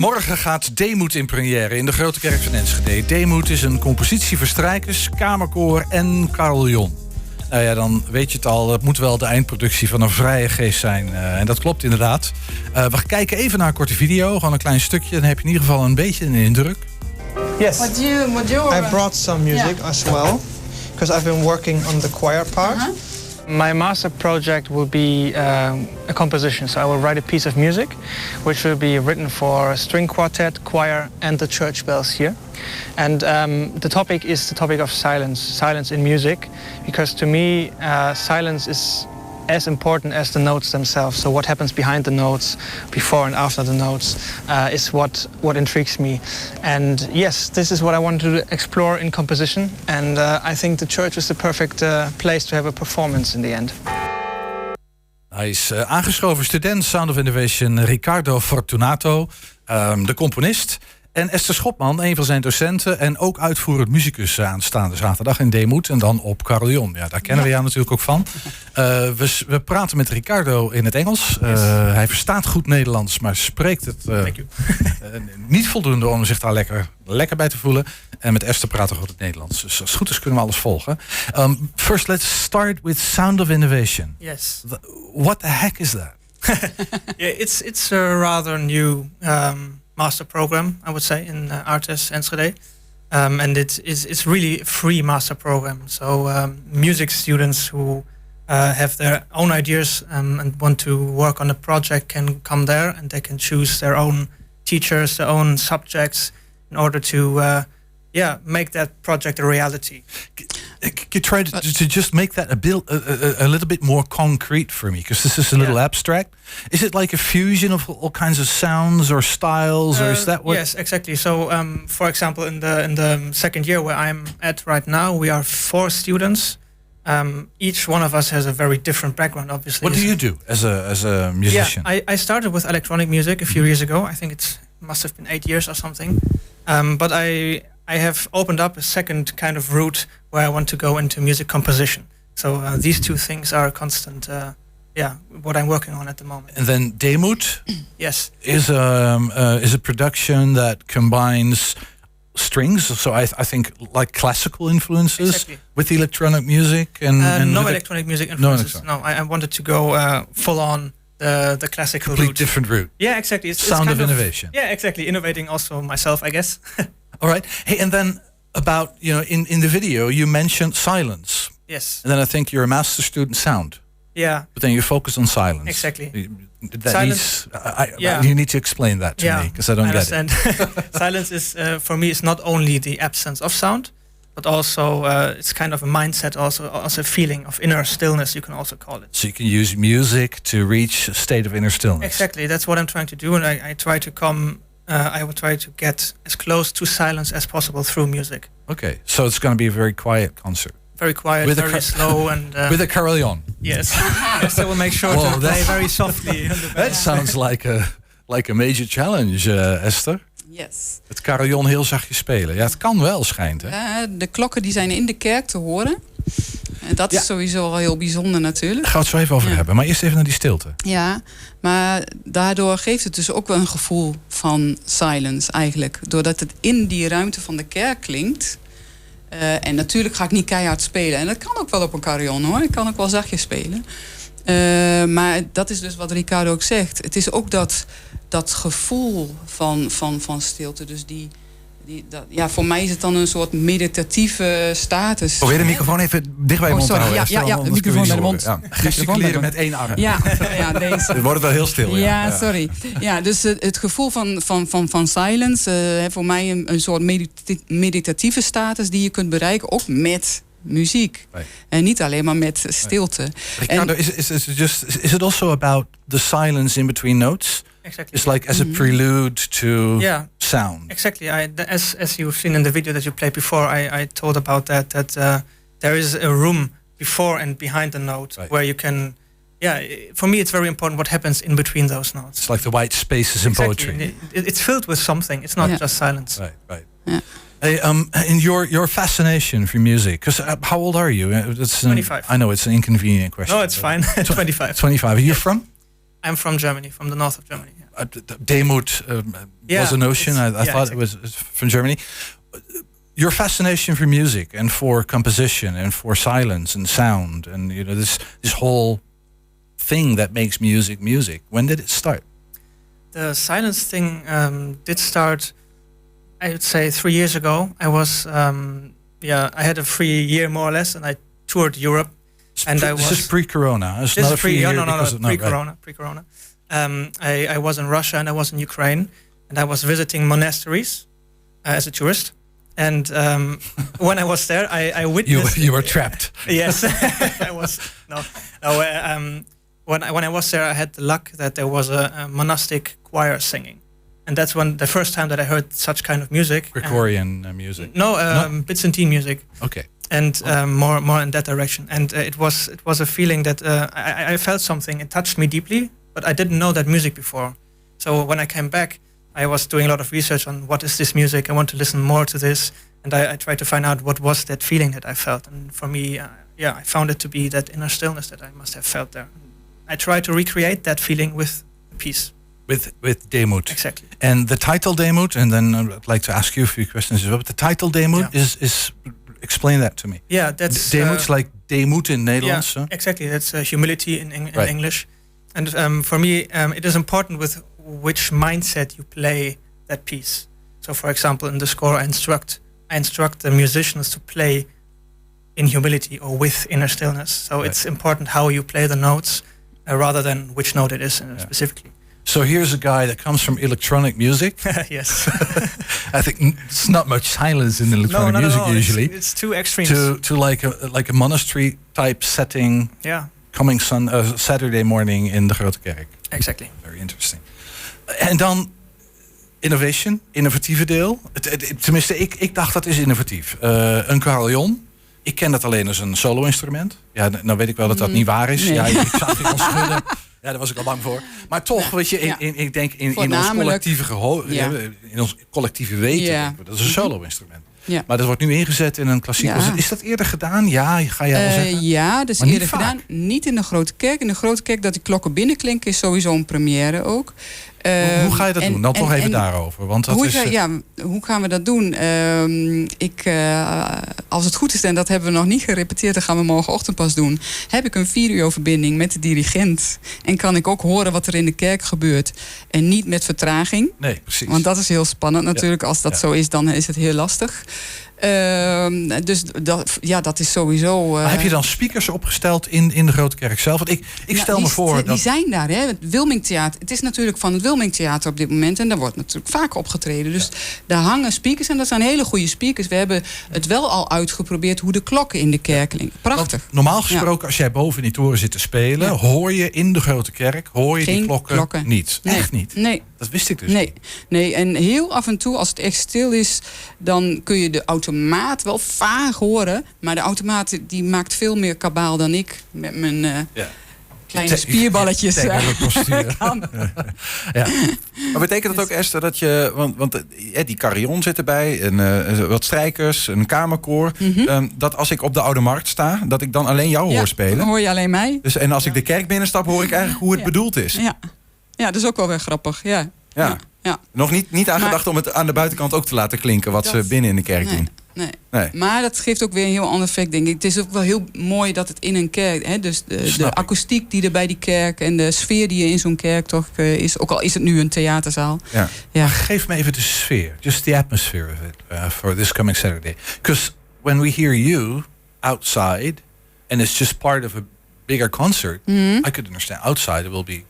Morgen gaat Demut in première in de Grote Kerk van Enschede. Demut is een compositie voor strijkers, kamerkoor en carillon. Nou ja, dan weet je het al, het moet wel de eindproductie van een vrije geest zijn. En dat klopt inderdaad. We kijken even naar een korte video, gewoon een klein stukje. Dan heb je in ieder geval een beetje een indruk. Yes, I brought some music as well, because I've been working on the choir part. My master project will be a composition, so I will write a piece of music which will be written for a string quartet, choir and the church bells here. And the topic is the topic of silence in music, because to me silence is as important as the notes themselves. So what happens behind the notes, before and after the notes, is what intrigues me. And yes, this is what I want to explore in composition. And I think the church is the perfect place to have a performance in the end. Hij is aangeschoven student Sound of Innovation Riccardo Fortunato, de componist. En Esther Schopman, een van zijn docenten en ook uitvoerend muzikus aanstaande zaterdag in Demut en dan op carillon. Ja, daar kennen we jou natuurlijk ook van. We praten met Riccardo in het Engels. Hij verstaat goed Nederlands, maar spreekt het niet voldoende om zich daar lekker bij te voelen. En met Esther praten we goed het Nederlands. Dus als het goed is kunnen we alles volgen. First, let's start with Sound of Innovation. Yes. What the heck is that? Yeah, it's a rather new master program, I would say, in Artes Enschede. And it's really a free master program. So music students who have their own ideas and want to work on a project can come there, and they can choose their own teachers, their own subjects, in order to make that project a reality. Could you try to just make that a little bit more concrete for me? Because this is a little abstract. Is it like a fusion of all kinds of sounds or styles, or is that what? Yes, exactly. So, for example, in the second year where I'm at right now, we are 4 students. Each one of us has a very different background, obviously. What do you do as a musician? Yeah, I started with electronic music a few years ago. I think it must have been 8 years or something. But I have opened up a second kind of route where I want to go into music composition. So these two things are constant, what I'm working on at the moment. And then Demut yes. is a production that combines strings. So I think like classical influences Exactly. with electronic music and no electronic music influences. No, I wanted to go full on the classical complete route. different route. Yeah, exactly. It's Sound kind of innovation. Yeah, exactly. Innovating also myself, I guess. All right. Hey, and then about, in the video, you mentioned silence. Yes. And then I think you're a master student sound. Yeah. But then you focus on silence. Exactly. Silence. You need to explain that to me, because I don't get it. Silence is, for me, is not only the absence of sound, but also it's kind of a mindset, also a feeling of inner stillness, you can also call it. So you can use music to reach a state of inner stillness. Exactly. That's what I'm trying to do, and I try to I will try to get as close to silence as possible through music. Okay, so it's going to be a very quiet concert. Very quiet, very slow, and with a carillon. Yes, yes. I will make sure to play very softly. That sounds like a major challenge, Esther. Yes. Het carillon heel zachtjes spelen. Ja, het kan wel, schijnt. Hè? De klokken die zijn in de kerk te horen. Dat is sowieso al heel bijzonder natuurlijk. Daar gaan we het zo even over hebben. Maar eerst even naar die stilte. Ja, maar daardoor geeft het dus ook wel een gevoel van silence eigenlijk. Doordat het in die ruimte van de kerk klinkt. En natuurlijk ga ik niet keihard spelen. En dat kan ook wel op een carillon hoor. Ik kan ook wel zachtjes spelen. Maar dat is dus wat Riccardo ook zegt. Het is ook dat gevoel van stilte. Dus voor mij is het dan een soort meditatieve status. Probeer de microfoon even dicht bij je mond te houden. Ja, de microfoon bij de mond. Ja. Gesticuleren met 1 arm. Ja, deze. Het wordt wel heel stil. Ja, sorry. Ja, dus het gevoel van silence, voor mij een soort meditatieve status die je kunt bereiken, ook met muziek. Right. En niet alleen maar met stilte. Right. Riccardo, is it also about the silence in between notes? Exactly. It's like as a prelude to sound. Exactly. As you've seen in the video that you played before, I told about that there is a room before and behind the note where you can. Yeah, for me it's very important what happens in between those notes. It's like the white spaces in poetry. It's filled with something. It's not just silence. Right. Yeah. Hey, and your fascination for music, because how old are you? 25. I know it's an inconvenient question. No, it's fine. 25. 25. Are you from? I'm from Germany, from the north of Germany. Yeah. Demut was a notion. I thought it was from Germany. Your fascination for music and for composition and for silence and sound and this whole thing that makes music. When did it start? The silence thing did start, I would say, 3 years ago. I was I had a free year more or less, and I toured Europe. This is pre-corona. It's not a free year. Pre-corona. I was in Russia and I was in Ukraine, and I was visiting monasteries as a tourist. And when I was there, I witnessed. You were trapped. Yes, I was. When I was there, I had the luck that there was a monastic choir singing, and that's the first time that I heard such kind of music. Gregorian music. No, Byzantine music. Okay. And more in that direction. And it was a feeling that I felt something. It touched me deeply, but I didn't know that music before. So when I came back, I was doing a lot of research on what is this music. I want to listen more to this, and I tried to find out what was that feeling that I felt. And for me, I found it to be that inner stillness that I must have felt there. I tried to recreate that feeling with a piece. With Demut. Exactly. And the title Demut, and then I'd like to ask you a few questions as well. But the title Demut is explain that to me. Yeah, that's Demut's like Demut in Nederlands. Yeah, exactly. That's humility in English. And for me, it is important with which mindset you play that piece. So, for example, in the score, I instruct the musicians to play in humility or with inner stillness. So it's important how you play the notes rather than which note it is specifically. So here's a guy that comes from electronic music. Yes. I think it's not much silence in electronic music usually. It's too extreme. To like a monastery type setting. Yeah. Coming Saturday morning in de Grote Kerk. Exactly. Very interesting. En dan innovatieve deel. Tenminste, ik dacht dat is innovatief. Een carillon. Ik ken dat alleen als een solo-instrument. Ja, nou weet ik wel dat dat niet waar is. Nee. Ja, ik zag het al schudden. Ja, daar was ik al bang voor. Maar toch, weet je, ik denk in ons collectieve in ons collectieve weten, dat is een solo-instrument. Ja. Maar dat wordt nu ingezet in een klassiek. Ja. Is dat eerder gedaan? Ja, ga jij wel zeggen? Ja, dat is maar eerder gedaan. Niet in de Grote Kerk. In de Grote Kerk dat die klokken binnenklinken is sowieso een première ook. Hoe ga je dat doen? Dan toch even daarover. Want dat hoe gaan we dat doen? Als het goed is, en dat hebben we nog niet gerepeteerd, dan gaan we morgenochtend pas doen. Heb ik een 4-uur-verbinding met de dirigent. En kan ik ook horen wat er in de kerk gebeurt. En niet met vertraging. Nee, precies. Want dat is heel spannend natuurlijk. Als dat zo is, dan is het heel lastig. Dus dat is sowieso... Maar heb je dan speakers opgesteld in de Grote Kerk zelf? Want ik stel me voor... Die zijn daar, hè? Het Wilmingtheater. Het is natuurlijk van het Wilmingtheater op dit moment. En daar wordt natuurlijk vaak opgetreden. Dus daar hangen speakers. En dat zijn hele goede speakers. We hebben het wel al uitgeprobeerd hoe de klokken in de kerk klinken. Prachtig. Want normaal gesproken, als jij boven in die toren zit te spelen... hoor je in de Grote Kerk, die klokken niet. Nee. Echt niet. Nee. Dat wist ik dus niet. Nee, en heel af en toe, als het echt stil is... dan kun je de automaat wel vaag horen. Maar de automaat die maakt veel meer kabaal dan ik. Met mijn kleine spierballetjes. Kan. Ja. Maar betekent dat ook, Esther, dat je... Want die carillon zit erbij. En wat strijkers, een kamerkoor. Dat als ik op de Oude Markt sta... dat ik dan alleen jou hoor spelen. Dan hoor je alleen mij. Dus, en als ik de kerk binnenstap, hoor ik eigenlijk hoe het bedoeld is. Ja, dat is ook wel weer grappig. Ja. Nog niet aan gedacht om het aan de buitenkant ook te laten klinken... wat ze binnen in de kerk doen. Nee. Maar dat geeft ook weer een heel ander effect, denk ik. Het is ook wel heel mooi dat het in een kerk... Hè, dus de akoestiek die er bij die kerk... en de sfeer die er in zo'n kerk toch is... ook al is het nu een theaterzaal. Ja. Geef me even de sfeer. Just the atmosphere of it for this coming Saturday. Because when we hear you outside... and it's just part of a bigger concert... I could understand outside it will be...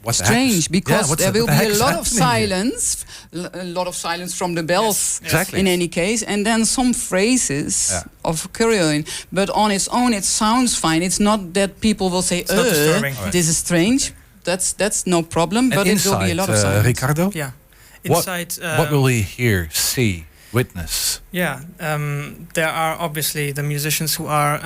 strange, because there will be a lot of silence from the bells in any case, and then some phrases of carillon. But on its own, it sounds fine. It's not that people will say, this is strange. That's no problem, but it will be a lot of silence. Ricardo? Yeah. Inside, what will we hear, see, witness? Yeah, there are obviously the musicians who are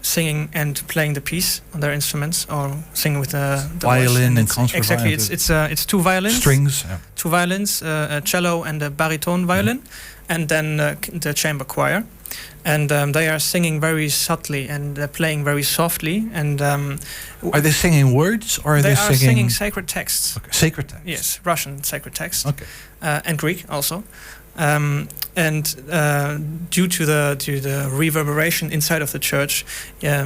singing and playing the piece on their instruments, or singing with the violin and concert. Exactly, it's two violins, strings, two violins, a cello and a baritone violin, and then the chamber choir. And they are singing very subtly and playing very softly. And are they singing words or are they they are singing singing sacred texts? Okay. Sacred text. Yes, Russian sacred text. Okay. And Greek also. And due to the reverberation inside of the church,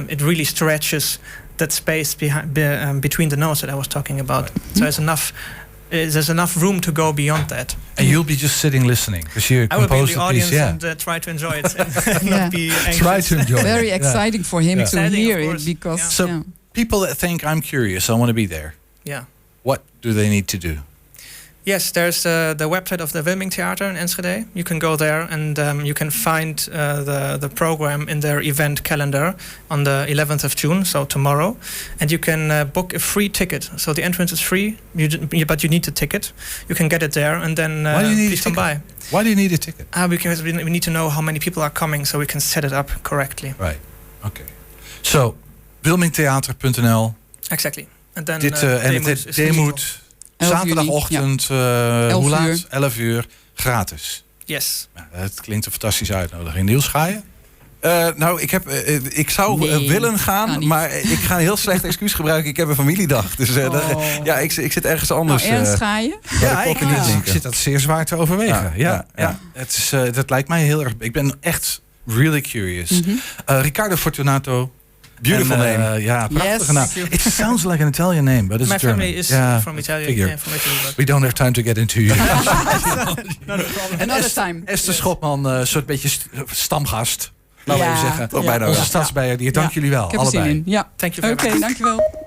it really stretches that space between the notes that I was talking about. Right. So there's enough room to go beyond that. And you'll be just sitting listening because you I will be in composed the the audience piece. Yeah. and try to enjoy it and not be anxious. Try to enjoy it. Very exciting for him to Exciting, hear of it course. because Yeah. So people that think I'm curious, I want to be there. Yeah. What do they need to do? Yes, there's the website of the Wilming Theater in Enschede. You can go there and you can find the program in their event calendar on the 11th of June, so tomorrow. And you can book a free ticket. So the entrance is free, but you need a ticket. You can get it there and then Why do you need please a come ticket? by. Why do you need a ticket? Because we need to know how many people are coming so we can set it up correctly. Right. Okay. So, wilmingtheater.nl. Exactly. And then Dit en Demut het is Demut. 11 Zaterdagochtend, hoe laat? 11 uur, gratis. Yes. Nou, dat klinkt een fantastische uitnodiging. Niels, ga je? Nou, ik zou willen gaan, maar ik ga een heel slecht excuus gebruiken. Ik heb een familiedag. Dus ik zit ergens anders. Ernst, ga je? Ja, ik zit dat zeer zwaar te overwegen. Ja. Dat lijkt mij heel erg... Ik ben echt really curious. Riccardo Fortunato. Beautiful name. Ja, prachtige naam. It sounds like an Italian name, but it's My German. family is from Italy. Figure. From Italy, but We don't have time to get into you. not Another time. Esther Schopman, een soort beetje stamgast. Laten we Ja. even zeggen. Toch bijna Onze wel. stadsbijer. Dank jullie wel. Ik heb er zin Allebei. in. Ja. thank you very much. Oké, dankjewel.